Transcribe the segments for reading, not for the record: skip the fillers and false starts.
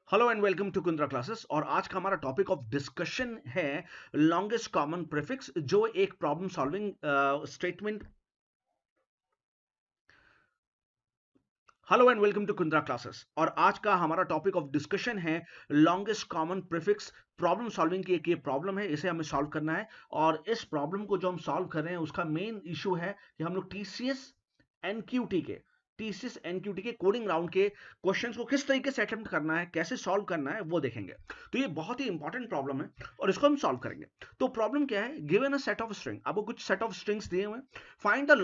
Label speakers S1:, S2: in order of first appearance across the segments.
S1: Hello and welcome to Kundra classes. और आज का हमारा टॉपिक ऑफ डिस्कशन है लॉन्गेस्ट कॉमन प्रीफिक्स, जो एक problem solving statement. Hello and welcome to Kundra classes. और आज का हमारा टॉपिक ऑफ डिस्कशन है longest common prefix problem solving की। एक ये प्रॉब्लम है, इसे हमें सॉल्व करना है। और इस प्रॉब्लम को जो हम सॉल्व कर रहे हैं उसका मेन इशू है कि हम लोग टीसीएस एनक्यूटी के कोडिंग राउंड के क्वेश्चंस को किस तरीके से अटेम्प्ट करना है, कैसे सॉल्व करना है, वो देखेंगे। तो ये बहुत ही इंपॉर्टेंट प्रॉब्लम है और इसको हम सॉल्व करेंगे। तो प्रॉब्लम क्या है, given a set of string, आपको कुछ सेट ऑफ स्ट्रिंग्स दिए हुए, find the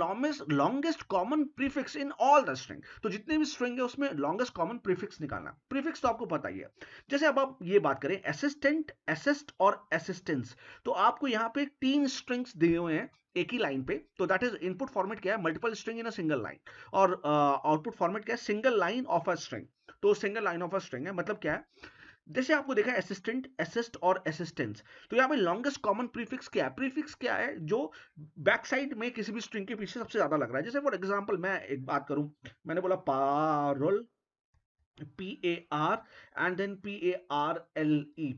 S1: longest common prefix in all the string. तो जितने भी स्ट्रिंग है उसमें लॉन्गेस्ट कॉमन प्रीफिक्स निकालना। प्रीफिक्स तो आपको पता ही है। जैसे अब आप ये बात करें असिस्टेंट, असिस्ट और असिस्टेंस, तो आपको यहाँ पे 3 स्ट्रिंग्स दिए हुए हैं एक ही लाइन पे। तो दैट इज इनपुट फॉर्मेट क्या है, multiple string in a single line. और आउटपुट फॉर्मेट क्या है, single line of a string. तो single line of a string है, मतलब क्या है, जैसे आपको देखा है असिस्टेंट, असिस्ट और असिस्टेंस। तो यहाँ पे लॉन्गेस्ट कॉमन प्रीफिक्स क्या है, प्रीफिक्स क्या है जो बैक साइड में किसी भी स्ट्रिंग के पीछे सबसे ज्यादा लग रहा है। जैसे फॉर एग्जांपल मैं एक बात करूं, मैंने बोला Parul, PAR and then PARLE,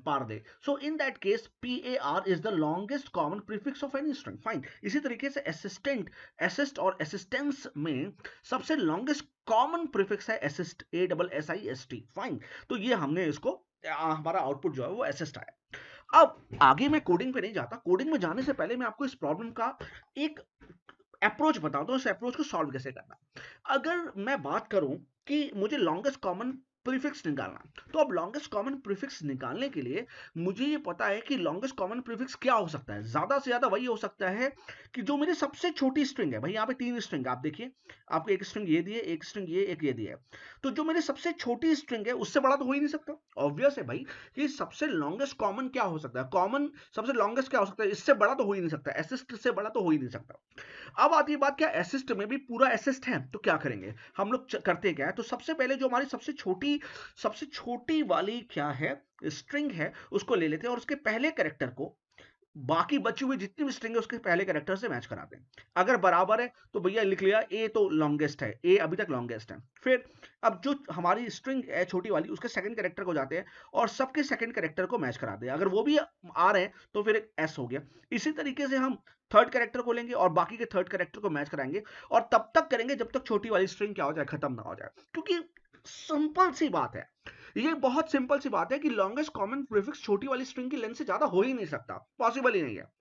S1: parde. So in that case PAR is the longest common prefix of any string. Fine. इसी तरीके से assistant, assist और assistance में सबसे longest common prefix है assist, ASSIST. Fine. तो ये हमने इसको हमारा आउटपुट जो है वो assist आया। अब आगे मैं कोडिंग पे नहीं जाता, कोडिंग में जाने से पहले मैं आपको इस प्रॉब्लम का एक अप्रोच बताता हूं, इस अप्रोच को सॉल्व कैसे करना। अगर मैं बात करूं कि मुझे लॉन्गेस्ट कॉमन प्रीफिक्स निकालना, तो अब लॉन्गेस्ट कॉमन प्रीफिक्स निकालने के लिए मुझे ये पता है कि लॉन्गेस्ट कॉमन प्रीफिक्स क्या हो सकता है। ज्यादा से ज्यादा वही हो सकता है कि जो मेरी सबसे छोटी स्ट्रिंग है, भाई यहाँ पे 3 स्ट्रिंग आप देखिए, आपको एक स्ट्रिंग ये दी है, एक स्ट्रिंग ये, एक ये दी है। तो जो मेरी सबसे छोटी स्ट्रिंग है उससे बड़ा तो हो ही नहीं सकता। ऑब्वियस है भाई कि सबसे लॉन्गेस्ट कॉमन क्या हो सकता है, कॉमन सबसे लॉन्गेस्ट क्या हो सकता है, इससे बड़ा तो हो ही नहीं सकता, असिस्ट से बड़ा तो हो ही नहीं सकता। अब आती है बात, क्या असिस्ट में भी पूरा असिस्ट है, तो क्या करेंगे हम लोग, करते क्या है, तो सबसे पहले जो हमारी सबसे छोटी वाली क्या है स्ट्रिंग है, उसको ले लेते हैं और उसके पहले कैरेक्टर को बाकी बची हुई जितनी भी स्ट्रिंग है उसके पहले कैरेक्टर से मैच कराते हैं। अगर बराबर है तो भैया लिख लिया ए तो लॉन्गेस्ट है, ए अभी तक लॉन्गेस्ट है। फिर अब जो हमारी स्ट्रिंग है छोटी वाली, उसके सेकंड कैरेक्टर को जाते हैं और सबके सेकंड कैरेक्टर को मैच कराते हैं। अगर वो भी आ रहे हैं तो फिर एक एस हो गया। इसी तरीके से हम थर्ड कैरेक्टर को लेंगे और बाकी के थर्ड कैरेक्टर को मैच कराएंगे, और तब तक करेंगे जब तक छोटी वाली स्ट्रिंग क्या हो जाए, खत्म ना हो जाए। क्योंकि सिंपल सी बात है, ये बहुत सिंपल सी बात है कि लॉन्गेस्ट कॉमन प्रीफिक्स छोटी वाली स्ट्रिंग की लेंथ से ज्यादा हो ही नहीं सकता, पॉसिबल ही नहीं है।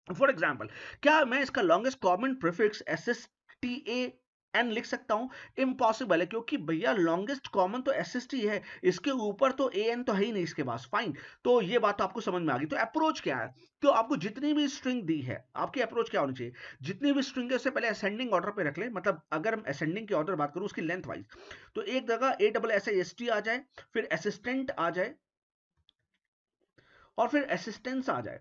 S1: फॉर एग्जाम्पल, क्या मैं इसका longest common prefix S S T A N लिख सकता हूं? इम्पॉसिबल है, क्योंकि भैया लॉन्गेस्ट कॉमन तो एस एस टी है, इसके ऊपर तो ए एन तो है ही नहीं इसके पास। फाइन, तो ये बात तो आपको समझ में आ गई। तो अप्रोच क्या है, तो आपको जितनी भी स्ट्रिंग दी है, आपकी अप्रोच क्या होनी चाहिए, जितनी भी स्ट्रिंग है उससे पहले असेंडिंग ऑर्डर पे रख ले। मतलब अगर हम असेंडिंग की ऑर्डर बात करूं उसकी लेंथ वाइज, तो एक जगह ASSIST आ जाए, फिर असिस्टेंट आ जाए, और फिर असिस्टेंस आ जाए।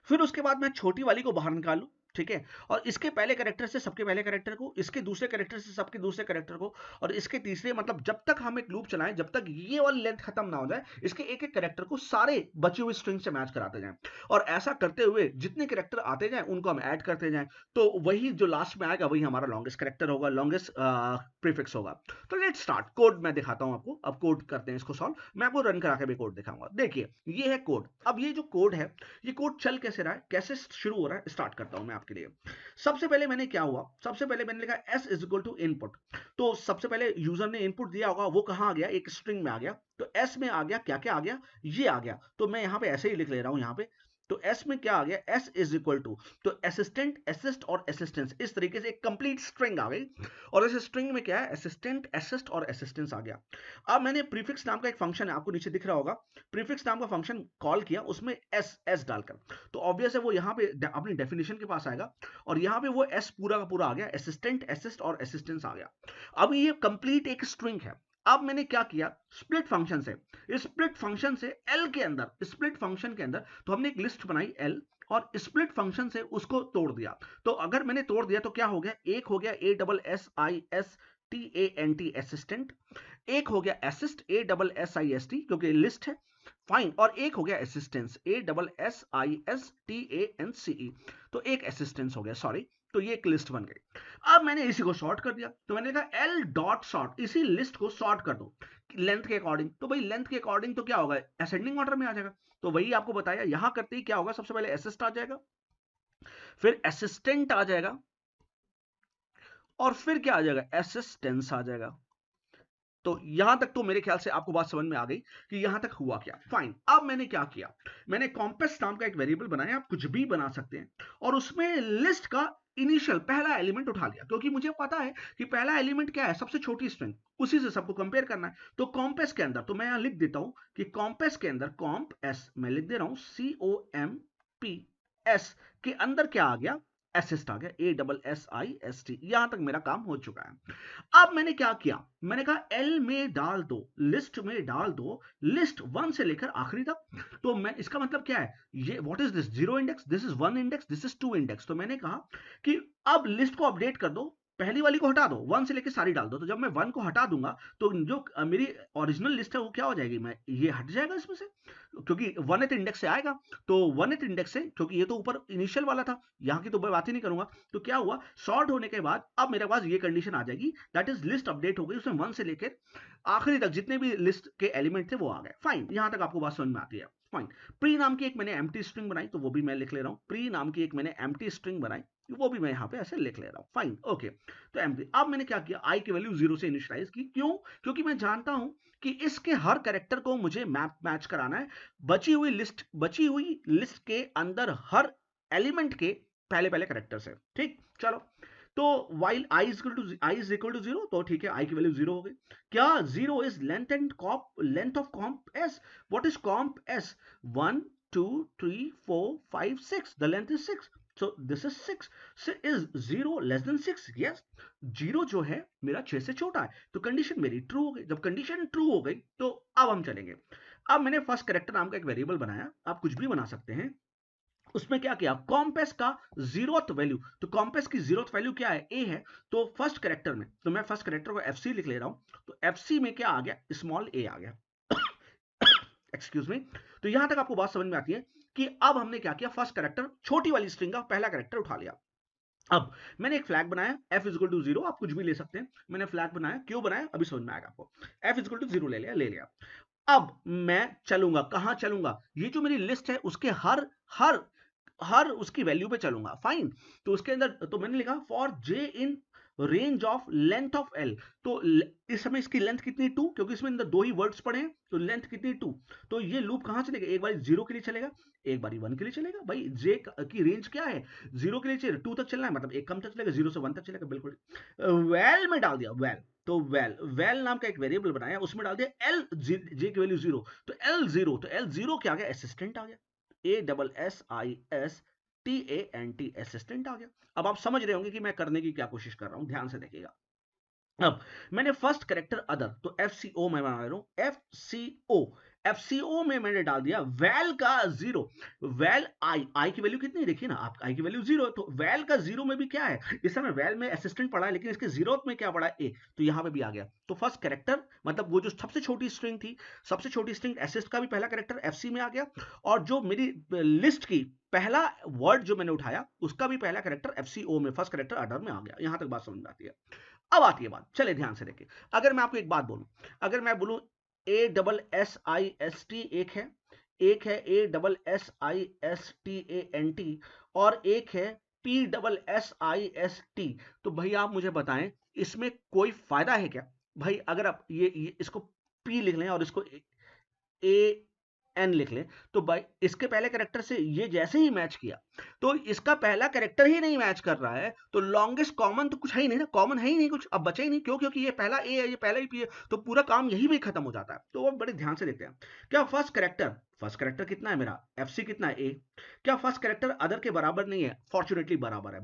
S1: फिर उसके बाद मैं छोटी वाली को बाहर निकालूं, ठीक है, और इसके पहले कैरेक्टर से सबके पहले कैरेक्टर को, इसके दूसरे कैरेक्टर से सबके दूसरे कैरेक्टर को, और इसके तीसरे, मतलब जब तक हम एक लूप चलाएं, जब तक ये वाली लेंथ खत्म ना हो जाए, इसके एक एक कैरेक्टर को सारे बची हुई स्ट्रिंग से मैच कराते जाएं। और ऐसा करते हुए जितने कैरेक्टर आते जाएं उनको हम ऐड करते जाएं, तो वही जो लास्ट में आएगा वही हमारा लॉन्गेस्ट कैरेक्टर होगा, लॉन्गेस्ट प्रीफिक्स होगा। तो लेट्स स्टार्ट, कोड मैं दिखाता हूं आपको। अब कोड करते हैं इसको सॉल्व, मैं आपको रन करा के भी कोड दिखाऊंगा। देखिए ये है कोड। अब ये जो कोड है, ये कोड चल कैसे रहा है, कैसे शुरू हो रहा है, स्टार्ट करता हूं मैं आपके लिए। सबसे पहले मैंने क्या हुआ, सबसे पहले मैंने लिखा s is equal to input. तो सबसे पहले यूजर ने इनपुट दिया होगा, वो कहां आ गया, एक स्ट्रिंग में आ गया। तो s में आ गया, क्या क्या आ गया, ये आ गया। तो मैं यहां पे ऐसे ही लिख ले रहा हूं यहाँ पे। तो s में क्या आ गया, s इज इक्वल टू, तो असिस्टेंट, असिस्ट और असिस्टेंस, इस तरीके से एक कंप्लीट स्ट्रिंग आ गई। और इस स्ट्रिंग में क्या है, असिस्टेंट, असिस्ट और असिस्टेंस आ गया। अब मैंने प्रीफिक्स नाम का एक फंक्शन है, आपको नीचे दिख रहा होगा, प्रीफिक्स नाम का फंक्शन कॉल किया, उसमें s डालकर। तो ऑब्वियस है वो यहाँ पे अपनी डेफिनेशन के पास आएगा, और यहाँ पे वो s पूरा का पूरा आ गया, असिस्टेंट, असिस्ट और असिस्टेंस आ गया। अब ये कंप्लीट एक स्ट्रिंग है। अब मैंने क्या किया, स्प्लिट फंक्शन से, स्प्लिट फंक्शन से एल के अंदर, स्प्लिट फंक्शन के अंदर तो हमने एक लिस्ट बनाई एल, और स्प्लिट फंक्शन से उसको तोड़ दिया। तो अगर मैंने तोड़ दिया तो क्या हो गया, एक हो गया ASSISTANT असिस्टेंट, एक हो गया असिस्ट ASSIST क्योंकि लिस्ट है, फाइन, और एक हो गया असिस्टेंस ASSISTANCE, तो एक असिस्टेंस हो गया, सॉरी। तो ये एक लिस्ट बन गई। अब मैंने इसी को सॉर्ट कर दिया, तो मैंने कहा एल डॉट सॉर्ट, इसी लिस्ट को सॉर्ट कर दो लेंथ के अकॉर्डिंग। तो भाई लेंथ के अकॉर्डिंग तो क्या होगा, असेंडिंग ऑर्डर में आ जाएगा। तो वही आपको बताया, यहां करते ही क्या होगा, सबसे पहले असिस्ट आ जाएगा, फिर असिस्टेंट आ जाएगा, और फिर क्या आ जाएगा, असिस्टेंस आ जाएगा। तो यहां तक तो मेरे ख्याल से आपको बात समझ में आ गई कि यहां तक हुआ क्या। फाइन, अब मैंने क्या किया, मैंने कॉम्पेस नाम का एक वेरिएबल बनाया, आप कुछ भी बना सकते हैं, और उसमें लिस्ट का इनिशियल पहला एलिमेंट उठा लिया, क्योंकि मुझे पता है कि पहला एलिमेंट क्या है, सबसे छोटी स्ट्रिंग, उसी से सबको कंपेयर करना है। तो कॉम्पेस के अंदर, तो मैं यहां लिख देता हूं कि कॉम्पेस के अंदर कॉम्प एस, मैं लिख दे रहा हूं COMP S के अंदर क्या आ गया, एसिस्ट आ गया, ASSIST। यहां तक मेरा काम हो चुका है। अब मैंने क्या किया, मैंने कहा एल में डाल दो, लिस्ट में डाल दो, लिस्ट 1 से लेकर आखिरी तक। तो मैं, इसका मतलब क्या है, ये what is this, 0 index, this is 1 index, this is 2 index. तो मैंने कहा कि अब लिस्ट को अपडेट कर दो, पहली वाली को हटा दो, 1 से लेकर सारी डाल दो। तो जब मैं 1 को हटा दूंगा तो जो मेरी ओरिजिनल लिस्ट है वो क्या हो जाएगी, मैं ये हट जाएगा इसमें से, क्योंकि 1th इंडेक्स से आएगा। तो 1th इंडेक्स से, क्योंकि ये तो ऊपर इनिशियल वाला था, यहाँ की तो मैं बात ही नहीं करूंगा। तो क्या हुआ, सॉर्ट होने के बाद अब मेरे पास ये कंडीशन आ जाएगी, दैट इज लिस्ट अपडेट हो गई, उसमें 1 से लेकर आखिरी तक जितने भी लिस्ट के एलिमेंट थे वो आ गए। फाइन, यहां तक आपको बात समझ में आती है। फाइन, प्री नाम की एक मैंने एम्प्टी स्ट्रिंग बनाई, तो वो भी मैं लिख ले रहा हूं, प्री नाम की एक मैंने एम्प्टी स्ट्रिंग बनाई, वो भी मैं यहाँ पे ऐसे लिख ले रहा हूँ। Fine, okay. तो एम्प्टी, अब मैंने क्या किया, आई की वैल्यू 0 से इनिशियलाइज की, क्यों, क्योंकि मैं जानता हूं कि इसके हर कैरेक्टर को मुझे मैच कराना है बची हुई लिस्ट के अंदर हर एलिमेंट के पहले पहले कैरेक्टर से। ठीक, चलो। तो while I is equal to 0, तो ठीक है, आई की वैल्यू 0 हो गई। क्या 0 is length of comp S, what is comp S, 1 2 3 4 5 6, the length is 6, so this is 6, so is 0 less than 6, yes, 0 जो है मेरा 6 से छोटा है, तो कंडीशन मेरी ट्रू हो गई। जब कंडीशन ट्रू हो गई तो अब हम चलेंगे। अब मैंने फर्स्ट कैरेक्टर नाम का एक वेरिएबल बनाया, आप कुछ भी बना सकते हैं, उसमें क्या किया, कॉम्पेस का 0th वैल्यू, तो कॉम्पेस की 0th वैल्यू क्या है, ए है, तो फर्स्ट कैरेक्टर में, तो मैं फर्स्ट कैरेक्टर को FC लिख ले रहा हूं, तो FC में क्या आ गया, स्मॉल a आ गया, एक्सक्यूज मी। तो यहां तक आपको बात समझ में आती है कि अब हमने क्या किया, फर्स्ट कैरेक्टर छोटी वाली स्ट्रिंग का पहला कैरेक्टर उठा लिया। अब मैंने एक फ्लैग बनाया, f इज इक्वल टू 0, आप कुछ भी ले सकते हैं, मैंने फ्लैग बनाया, क्यों बनाया अभी समझ में आएगा आपको, f इज इक्वल टू 0 ले लिया। अब मैं चलूंगा, कहां चलूंगा, ये जो मेरी लिस्ट है उसके हर हर हर उसकी वैल्यू पे चलूंगा। फाइन, तो उसके अंदर तो मैंने लिखा for j in range of length of l, तो इस समय इसकी लेंथ कितनी 2, क्योंकि इसमें अंदर 2 ही वर्ड्स पड़े हैं, तो लेंथ कितनी 2। तो ये लूप कहां चलेगा, एक बारी 0 के लिए चलेगा, एक बारी 1 के लिए चलेगा। भाई j की रेंज क्या है, 0 के लिए चलेगा, 2 तक चलना है, मतलब एक कम तक चलेगा, 0 से 1 तक चलेगा, बिल्कुल। वेल में डाल दिया, वेल, तो वेल नाम का एक वेरिएबल बनाया, उसमें डाल दिया l, j की वैल्यू 0, तो l 0, तो l 0 क्या आ गया, असिस्टेंट आ गया, ASSISTANT, असिस्टेंट आ गया। अब आप समझ रहे होंगे कि मैं करने की क्या कोशिश कर रहा हूं, ध्यान से देखिएगा। अब मैंने फर्स्ट कैरेक्टर अदर, तो FCO मैं बना रहा हूं, FCO में मैंने डाल दिया वैल का 0, वैल आई की वैल्यू कितनी देखिए ना आप, आई की वैल्यू 0, तो वैल का 0 में भी क्या है, इस समय वैल में असिस्टेंट पड़ा है, लेकिन इसके 0th में क्या पड़ा है, ए, तो यहां पे भी आ गया। तो फर्स्ट कैरेक्टर मतलब वो जो सबसे छोटी स्ट्रिंग थी, सबसे छोटी स्ट्रिंग असिस्ट का भी पहला कैरेक्टर FC में आ गया, और जो मेरी लिस्ट की पहला वर्ड जो मैंने उठाया उसका भी पहला कैरेक्टर FCO में, फर्स्ट कैरेक्टर अदर में आ गया। यहां तक बात समझ में आती है। अब आती है बात, चले ध्यान से देखिए, अगर मैं आपको एक बात बोलूं, अगर मैं बोलूं ASSIST एक है ASSISTANT, और एक है PSSIST, तो भाई आप मुझे बताएं इसमें कोई फायदा है क्या। भाई अगर आप ये इसको P लिख लें और इसको AN लिख लें, तो भाई इसके पहले कैरेक्टर से ये जैसे ही मैच किया तो इसका पहला कैरेक्टर ही नहीं मैच कर रहा है, तो लॉन्गेस्ट कॉमन तो कुछ है ही नहीं ना, कॉमन है ही नहीं कुछ, अब बचा ही नहीं, क्यों, क्योंकि ये पहला ए है, ये पहला ही पी है, तो पूरा काम यही भी खत्म हो जाता है। तो वो बड़े ध्यान से देखते हैं, क्या फर्स्ट कैरेक्टर कितना है मेरा, FC कितना है, A, क्या फर्स्ट कैरेक्टर अदर के बराबर नहीं है, फॉर्चुनेटली बराबर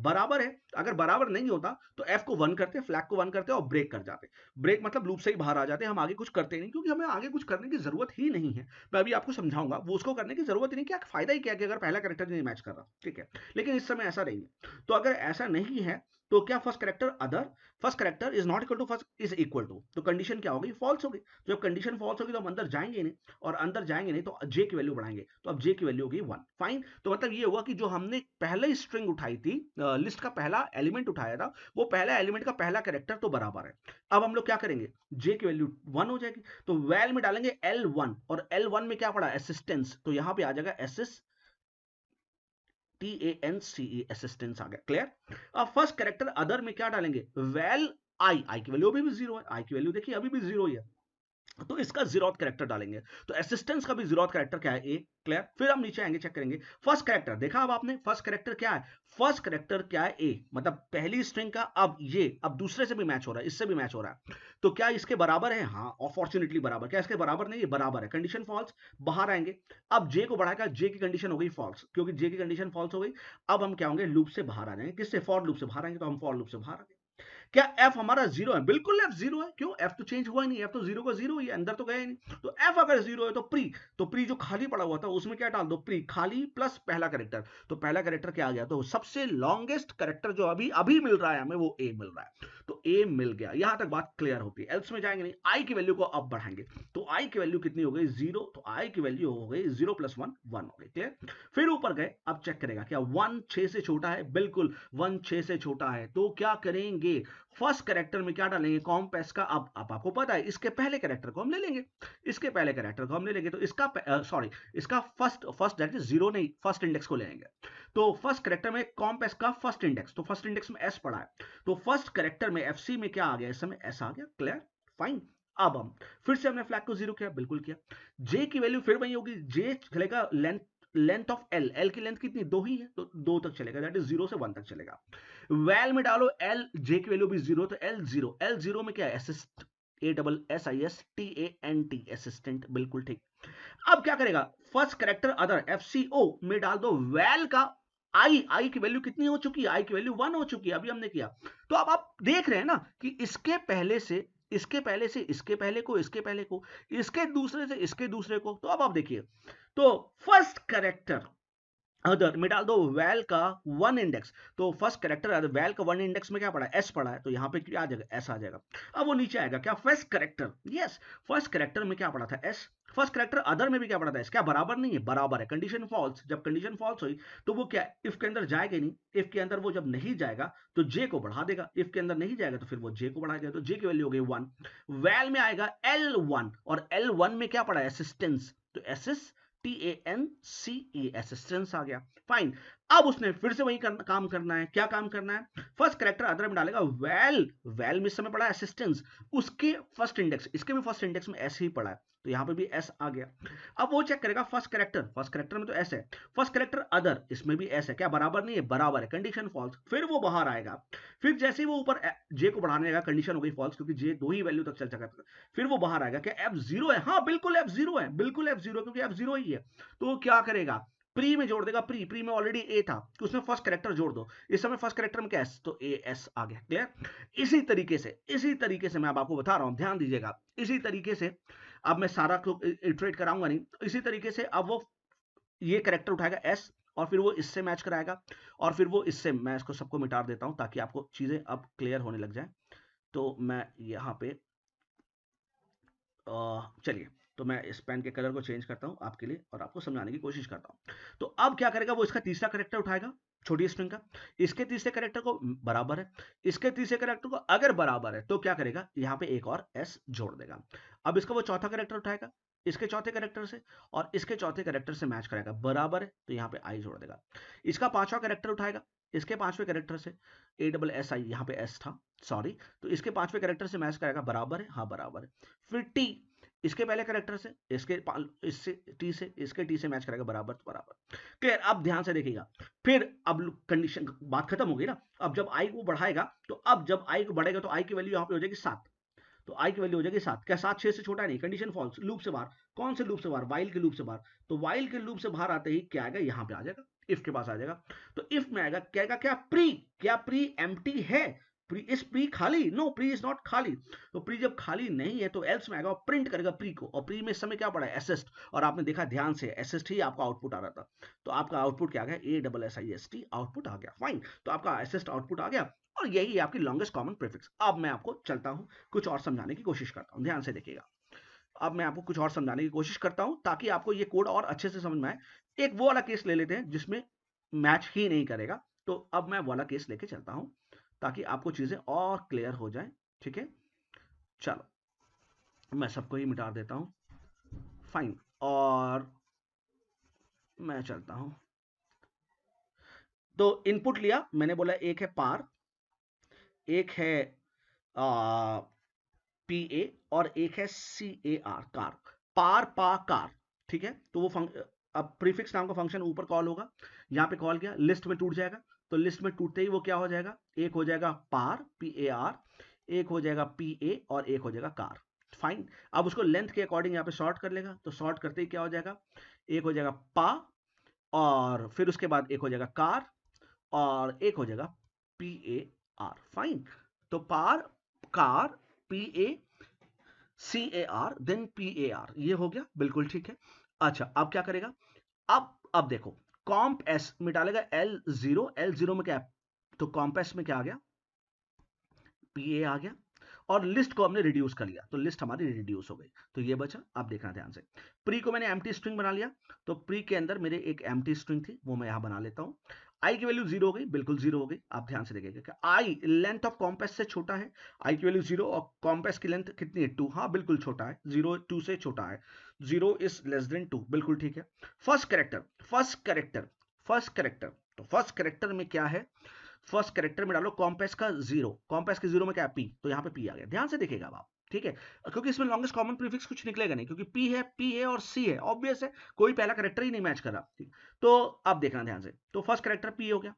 S1: है। अगर बराबर नहीं होता तो F को 1 करते, फ्लैग को 1 करते और ब्रेक कर जाते, ब्रेक मतलब लूप से ही बाहर आ जाते, हम आगे कुछ करते नहीं, क्योंकि हमें आगे कुछ करने की जरूरत ही नहीं है। मैं अभी आपको समझाऊंगा, वो उसको करने की जरूरत ही नहीं, क्या फायदा ही क्या कि अगर पहला कैरेक्टर नहीं मैच कर रहा, ठीक है, लेकिन इस समय ऐसा नहीं है। तो अगर ऐसा नहीं है तो क्या first character other, first character is not equal to first is equal to, तो कंडीशन क्या होगी, फॉल्स होगी। जब कंडीशन फॉल्स होगी तो हम अंदर जाएंगे नहीं, और अंदर जाएंगे नहीं तो जे की वैल्यू बढ़ाएंगे, तो अब जे की वैल्यू होगी 1। फाइन, तो मतलब ये हुआ कि जो हमने पहले स्ट्रिंग उठाई थी, लिस्ट का पहला एलिमेंट उठाया था, वो पहला एलिमेंट का पहला कैरेक्टर तो बराबर है। अब हम लोग क्या करेंगे, जे की वैल्यू 1 हो जाएगी, तो वैल में डालेंगे L1, और L1 में क्या पड़ा, असिस्टेंस, तो यहां पे आ जाएगा TANCE, असिस्टेंस आ गया। क्लियर। अब फर्स्ट कैरेक्टर अदर में क्या डालेंगे, वेल आई की वैल्यू अभी भी 0 है, आई की वैल्यू देखिए अभी भी 0 ही है, तो इसका जीरोथ कैरेक्टर डालेंगे, तो असिस्टेंस का भी जीरोथ कैरेक्टर क्या है, ए। क्लियर। फिर हम नीचे आएंगे, चेक करेंगे फर्स्ट कैरेक्टर, देखा अब आपने फर्स्ट कैरेक्टर क्या है, फर्स्ट कैरेक्टर क्या है, ए, मतलब पहली स्ट्रिंग का, अब ये अब दूसरे से भी मैच हो रहा है, इससे भी मैच हो रहा है, तो क्या इसके बराबर है, हाँ अनफॉर्चुनेटली बराबर, क्या इसके बराबर नहीं है, बराबर है, कंडीशन फॉल्स, बाहर आएंगे। अब जे को बढ़ाएगा, जे की कंडीशन हो गई फॉल्स, क्योंकि जे की कंडीशन फॉल्स हो गई। अब हम क्या होंगे, लूप से बाहर आ जाएंगे, किससे, फॉर लूप से बाहर आएंगे, तो हम फॉर लूप से बाहर आ गए। क्या एफ हमारा 0 है, बिल्कुल एफ 0 है, क्यों, एफ तो चेंज हुआ ही नहीं, एफ तो 0 का 0 ही है, अंदर तो गया ही नहीं, तो एफ अगर 0 है तो प्री जो खाली पड़ा हुआ था उसमें क्या डाल दो, प्री खाली प्लस पहला कैरेक्टर, तो पहला कैरेक्टर क्या आ गया, तो सबसे लॉन्गेस्ट कैरेक्टर जो अभी अभी मिल रहा है हमें, वो ए मिल रहा है, तो ए मिल गया, यहां तक बात क्लियर होती है। एल्स में जाएंगे नहीं, आई की वैल्यू को अब बढ़ाएंगे, तो आई की वैल्यू कितनी हो गई, 0, तो आई की वैल्यू हो गई 0 + 1 1 हो गई। क्लियर। फिर ऊपर गए, अब चेक करेगा क्या 1 6 से छोटा है, बिल्कुल 1 6 से छोटा है, तो क्या करेंगे, फर्स्ट कैरेक्टर में क्या डालेंगे, कॉम्प एस का, अब आपको पता है इसके पहले कैरेक्टर को हम ले लेंगे, इसके पहले कैरेक्टर को हम ले लेंगे, तो इसका सॉरी इसका फर्स्ट दैट इज 0 नहीं, फर्स्ट इंडेक्स को ले लेंगे, तो फर्स्ट कैरेक्टर में कॉम्प एस का फर्स्ट इंडेक्स, तो फर्स्ट इंडेक्स में एस पड़ा है, तो फर्स्ट कैरेक्टर में एफसी में क्या आ गया, इस समय एस आ गया। क्लियर। फाइन। अब हम फिर से हमने फ्लैग को 0 किया, बिल्कुल किया, जे की वैल्यू फिर वही होगी, जे चलेगा लेंथ ऑफ एल की लेंथ कितनी, 2 ही है, तो 2 तक चलेगा, दैट इज 0 से 1 तक चलेगा। वैल में डालो एल, जे की वैल्यू भी 0, तो एल जीरो में क्या है, असिस्ट, ASSISTANT, असिस्टेंट, बिल्कुल ठीक। अब क्या करेगा, फर्स्ट कैरेक्टर अदर FCO में डाल दो वैल का आई की वैल्यू कितनी हो चुकी है, आई की वैल्यू 1 हो चुकी है, अभी हमने किया, तो अब आप देख रहे हैं ना कि इसके पहले से इसके पहले से इसके पहले को, इसके पहले को, इसके दूसरे से इसके दूसरे को, तो अब आप देखिए, तो फर्स्ट कैरेक्टर अदर में डाल दो वैल का 1 इंडेक्स, तो फर्स्ट कैरेक्टर वैल का 1 इंडेक्स में क्या पड़ा है, एस पड़ा है, तो यहां पे क्या आ जाएगा, एस आ जाएगा। अब वो नीचे आएगा क्या, first character, yes first character में क्या पड़ा था, एस, फर्स्ट कैरेक्टर अदर में भी क्या पड़ा था, एस, क्या बराबर नहीं है, बराबर है, कंडीशन फॉल्स, जब कंडीशन फॉल्स हुई तो वो क्या इफ के अंदर जाएगा नहीं, इफ के अंदर वो जब नहीं जाएगा तो जे को बढ़ा देगा, इफ के अंदर नहीं जाएगा तो फिर वो जे को बढ़ाएगा, तो जे की वैल्यू हो गई 1। वैल में आएगा L1, और L1 में क्या पड़ा है, असिस्टेंस, तो TANCE, असिस्टेंस आ गया। फाइन। अब उसने फिर से वही काम करना है, क्या काम करना है, फर्स्ट कैरेक्टर अदर में डालेगा वैल में इस समय पड़ा है असिस्टेंस, उसके फर्स्ट इंडेक्स, इसके भी फर्स्ट इंडेक्स में एस ही पड़ा है, तो यहां पे भी एस आ गया। अब वो चेक करेगा फर्स्ट कैरेक्टर में तो एस है, फर्स्ट कैरेक्टर अदर, इसमें भी एस है, क्या बराबर नहीं है, बराबर है, कंडीशन फॉल्स, फिर वो बाहर आएगा, फिर जैसे ही वो ऊपर जे को बढ़ाने का, कंडीशन हो गई फॉल्स, क्योंकि जे 2 ही वैल्यू तक चल सकता है, फिर वो बाहर आएगा, क्या एफ 0 है, हाँ बिल्कुल एफ 0 है, बिल्कुल एफ 0, क्योंकि एफ 0 ही है, तो क्या करेगा, प्री में जोड़ देगा, प्री में ऑलरेडी ए था, तो उसमें फर्स्ट कैरेक्टर जोड़ दो, इस समय फर्स्ट कैरेक्टर में क्या एस, तो ए एस आ गया। क्लियर। इसी तरीके से मैं अब आपको बता रहा हूं, ध्यान दीजिएगा, इसी तरीके से अब मैं सारा इटरेट कराऊंगा नहीं, इसी तरीके से अब वो ये कैरेक्टर उठाएगा एस, और फिर वो इससे मैच कराएगा, और फिर वो इससे, मैं इसको सबको मिटा देता हूं ताकि आपको चीजें अब क्लियर होने लग जाए, तो मैं यहाँ पे चलिए, तो मैं इस पेन के कलर को चेंज करता हूं आपके लिए और आपको समझाने की कोशिश करता हूं। तो अब क्या करेगा, वो इसका तीसरा कैरेक्टर उठाएगा, छोटी स्ट्रिंग का, इसके तीसरे कैरेक्टर को बराबर है, इसके तीसरे कैरेक्टर को अगर बराबर है तो क्या करेगा, यहाँ पे एक और एस जोड़ देगा। अब इसका वो चौथा कैरेक्टर उठाएगा, इसके चौथे कैरेक्टर से और इसके चौथे कैरेक्टर से मैच कराएगा, बराबर है, तो यहाँ पे आई जोड़ देगा। इसका पांचवा कैरेक्टर उठाएगा, इसके पांचवें कैरेक्टर से ASSI, यहाँ पे एस था सॉरी, तो इसके पांचवें कैरेक्टर से मैच कराएगा, बराबर है, हाँ बराबर है। फिर टी, इसके पहले कैरेक्टर से इससे टी से इसके टी से मैच करेगा, बराबर तो बराबर। क्लियर। अब ध्यान से देखिएगा, फिर अब कंडीशन बात खत्म हो गई ना, अब जब आई को बढ़ाएगा, तो अब जब आई को बढ़ेगा तो आई की वैल्यू यहाँ पे हो जाएगी 7, तो आई की वैल्यू हो जाएगी 7, क्या 7 6 से छोटा नहीं, कंडीशन फॉल्स, लूप से बाहर, कौन से लूप से बाहर, वाइल के लूप से बाहर, तो वाइल के लूप से बाहर आते ही क्या आएगा, यहाँ पे आ जाएगा, इफ के पास आ जाएगा, तो इफ में आएगा क्या प्री एम्प्टी है, प्री खाली, नो प्री इज नॉट खाली, तो प्री जब खाली नहीं है तो एल्स में आएगा, प्रिंट करेगा प्री को, और प्री में इस समय क्या पड़ा है, असिस्ट, और आपने देखा ध्यान से असिस्ट ही आपका आउटपुट आ रहा था, तो आपका आउटपुट क्या आ गया, ASSIST आउटपुट आ गया। फाइन, तो आपका असिस्ट आउटपुट आ गया। और यही है आपकी लॉन्गेस्ट कॉमन प्रीफिक्स। अब मैं आपको चलता हूं, कुछ और समझाने की कोशिश करता हूं, ध्यान से देखिएगा। अब मैं आपको कुछ और समझाने की कोशिश करता हूं ताकि आपको ये कोड और अच्छे से समझ में आए। एक वो वाला केस ले लेते हैं जिसमें मैच ही नहीं करेगा, तो अब मैं वाला केस लेके चलता हूं ताकि आपको चीजें और क्लियर हो जाए। ठीक है, चलो मैं सबको ही मिटा देता हूं, फाइन, और मैं चलता हूं। तो इनपुट लिया मैंने, बोला एक है पार, एक है पी ए, और एक है सी ए आर, कार, पार पा कार। ठीक है, तो वो अब प्रीफिक्स नाम का फंक्शन ऊपर कॉल होगा, यहाँ पे कॉल किया, लिस्ट में टूट जाएगा। तो लिस्ट में टूटते ही वो क्या हो जाएगा, एक हो जाएगा पार पी ए आर, एक हो जाएगा पी ए, और एक हो जाएगा कार। फाइन, अब उसको लेंथ के अकॉर्डिंग यहाँ पे शॉर्ट कर लेगा, तो शॉर्ट करते ही क्या हो जाएगा, एक हो जाएगा पा, और फिर उसके बाद एक हो जाएगा कार, और एक हो जाएगा पी ए आर। फाइन, तो par, car, P A, C A R, then P A R, ये हो गया, बिल्कुल ठीक है। अच्छा, अब क्या करेगा, अब देखो, कॉम्प एस में डालेगा एल जीरो, एल जीरो में क्या है, तो कॉम्प एस में क्या आ गया, पी ए आ गया, और लिस्ट को हमने रिड्यूस कर लिया, तो लिस्ट हमारी रिड्यूस हो गई, तो ये बचा। अब देखना ध्यान से, प्री को मैंने एम्प्टी स्ट्रिंग बना लिया, तो प्री के अंदर मेरे एक एम्प्टी स्ट्रिंग थी, वो मैं यहां बना लेता हूं। आई की वैल्यू जीरो हो गई, बिल्कुल जीरो हो गई। आप ध्यान से देखिएगा, आई लेंथ ऑफ कॉम्पेस से छोटा है, आई की वैल्यू जीरो, और कॉम्पेस की लेंथ कितनी है, टू, हाँ बिल्कुल छोटा है, जीरो टू से छोटा है, zero is less than two, बिल्कुल ठीक है। फर्स्ट कैरेक्टर, फर्स्ट कैरेक्टर, तो फर्स्ट कैरेक्टर में क्या है, फर्स्ट कैरेक्टर में डालो कॉम्पेस का जीरो, कॉम्पेस के जीरो में क्या है, पी, तो यहाँ पे पी आ गया, ध्यान से देखिएगा आप। ठीक है, क्योंकि इसमें लॉन्गेस्ट कॉमन प्रीफिक्स कुछ निकलेगा नहीं, क्योंकि पी है और सी है, ऑब्वियस है, कोई पहला कैरेक्टर ही नहीं मैच कर रहा। ठीक, तो अब देखना ध्यान से, तो फर्स्ट कैरेक्टर पी हो गया,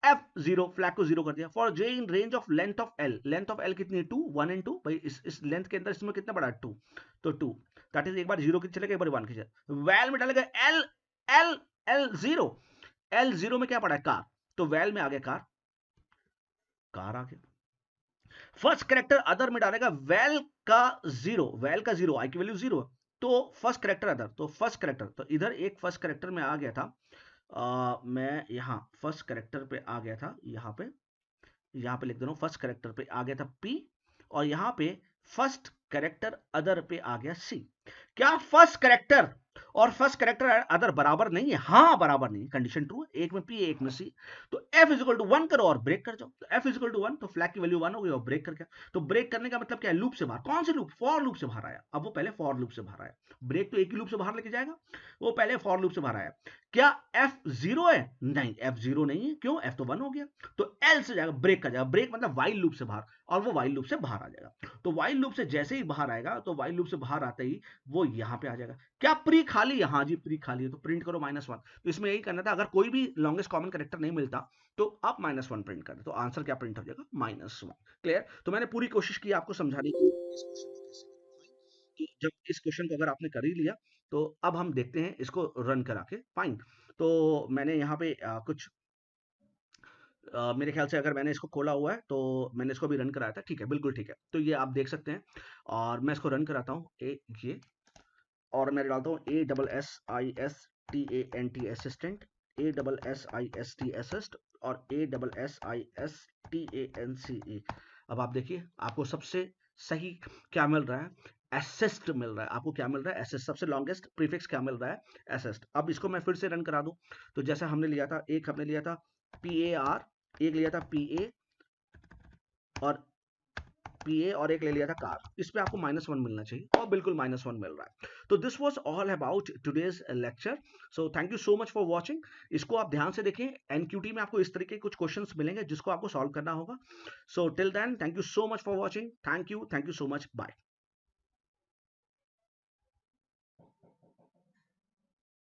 S1: एफ जीरो, फ्लैग को जीरो कर दिया, for J in range of length of L, length of L कितनी है, टू, वन एंड टू, भाई इस लेंथ के अंदर इसमें कितना बड़ा है, टू, तो टू, दैट इज एक बार जीरो की चलेगा, एक बार वन की चलेगा, वैल में डालेगा L, L L zero, L zero में क्या पड़ा है, कार, तो वैल में आ गया कार, कार आ गया। फर्स्ट कैरेक्टर अदर में डालेगा वैल का जीरो, वैल का जीरो, आई की वैल्यू जीरो, तो फर्स्ट कैरेक्टर अदर, तो फर्स्ट कैरेक्टर, तो इधर एक फर्स्ट कैरेक्टर में आ गया था, मैं यहाँ फर्स्ट कैरेक्टर पे आ गया था, यहाँ पे लिख दे रहा हूँ, फर्स्ट कैरेक्टर पे आ गया था पी, और यहाँ पे फर्स्ट कैरेक्टर अदर पे आ गया सी। क्या फर्स्ट कैरेक्टर और फर्स्ट कैरेक्टर अदर बराबर नहीं है, हाँ बराबर नहीं है, कंडीशन ट्रू है, एक में पी एक में सी, तो F is equal to one करो और ब्रेक कर जाओ, तो F is equal to one, तो फ्लैग की वैल्यू वन हो गई और ब्रेक कर गया। तो ब्रेक करने का मतलब क्या है, लूप से बाहर, कौन से लूप, फॉर लूप से बाहर आया, अब वो पहले फॉर लूप से बाहर आया, ब्रेक तो एक ही लूप से बाहर लेके जाएगा, वो पहले फॉर लूप से बाहर आया। क्या एफ जीरो है, नहीं एफ जीरो नहीं है, क्यों, एफ तो वन हो गया, तो एल से जाएगा, ब्रेक कर जाएगा, ब्रेक मतलब वाइल लूप से बाहर, और वो वाइल लूप से बाहर आ जाएगा, तो वाइल लूप से जैसे ही बाहर आएगा, तो वाइल लूप से बाहर आते ही वो यहाँ पे आ जाएगा। क्या प्री खाली है, हाँ जी प्री खाली है, तो प्रिंट करो -1, तो इसमें यही करना था, अगर कोई भी लॉन्गेस्ट कॉमन कैरेक्टर नहीं मिलता तो आप -1 प्रिंट कर दे, तो आंसर क्या प्रिंट हो जाएगा, -1। क्लियर, तो मैंने पूरी कोशिश की आपको समझाने की इस क्वेश्चन को कैसे करना है। तो जब इस क्वेश्चन को अगर आपने कर ही लिया, तो अब हम देखते हैं इसको रन करा के, फाइन। तो मैंने यहाँ पे कुछ मेरे ख्याल से अगर मैंने इसको खोला हुआ है, तो मैंने इसको भी रन कराया था, ठीक है, बिल्कुल ठीक है, तो ये आप देख सकते हैं, और मैं इसको रन कराता हूँ, ये, और मैं डालता हूँ ASSISTANT असिस्टेंट, ASSIST असिस्ट, और ASSISTANCE। अब आप देखिए आपको सबसे सही क्या मिल रहा है, असिस्ट मिल रहा है, आपको क्या मिल रहा है, असिस्ट, सबसे लॉन्गेस्ट प्रीफिक्स क्या मिल रहा है, असिस्ट। अब इसको मैं फिर से रन करा दूं, तो जैसा हमने लिया था, एक हमने लिया था PAR, एक लिया था PA और PA, और एक ले लिया था कार, इस पे आपको -1 मिलना चाहिए, और बिल्कुल -1 मिल रहा है। तो this was all about today's lecture, so thank you so much for watching. इसको आप ध्यान से देखें, एनक्यूटी में आपको इस तरीके के कुछ क्वेश्चंस मिलेंगे जिसको आपको सॉल्व करना होगा। So till then, thank you so much for watching, thank you so much, bye.